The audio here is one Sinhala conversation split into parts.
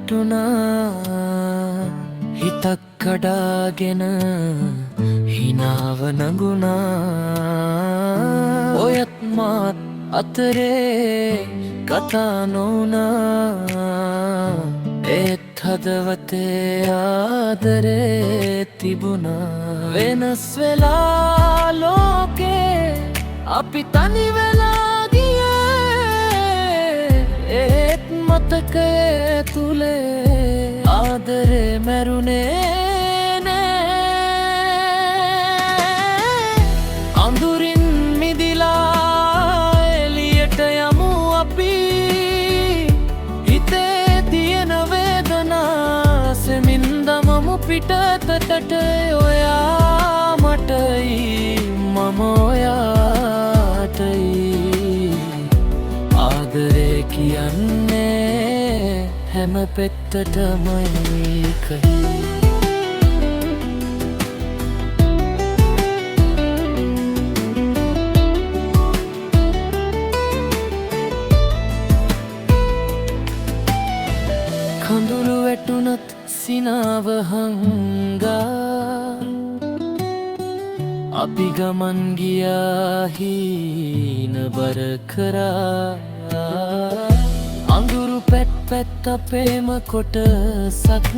වැටුණා හිතක් කඩාගෙන හිනාව නගුණා ඔයත් මාත් අතරේ කතා නොවුණා ඒත් හදවතේ ආදරේ තිබුණා වෙනස් වෙලා ලෝකේ අපි තනි වෙලා ගියේ ඒත් මතකයේ තුලේ ආදරේ මැරුණේ නෑ අඳුරින් මිදිලා එළියට යමු අපි හිතේ තියෙන වේදනා සෙමින් දමමු පිටතට ඔයා මටයි මම ඔයාටයි ආදරේ කියන්නේ හැම පෙත්තටමයි කයි කඳුළු වැටුණත් සිනාව හංගා අපි ගමන් ගියා හීනබර කරා අඳුරු පැත් පැත් අපේම කොටසක්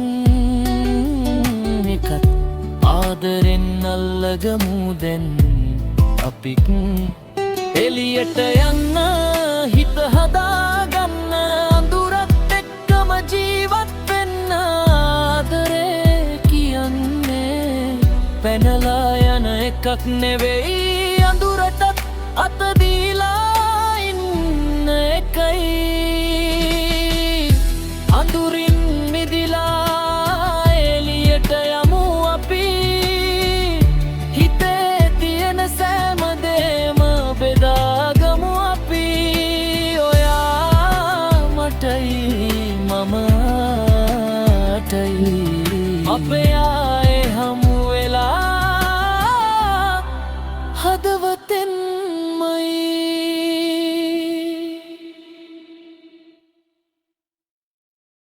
එකත් ආදරෙන් අල්ලගමු දැන් අපිත් එළියට යන්න හිත හදාගන්න අඳුරත් එක්කම ජීවත් වෙන්න ආදරේ කියන්නේ පැනලා යන එකක් නෙවෙයි අඳුරටත් අත දී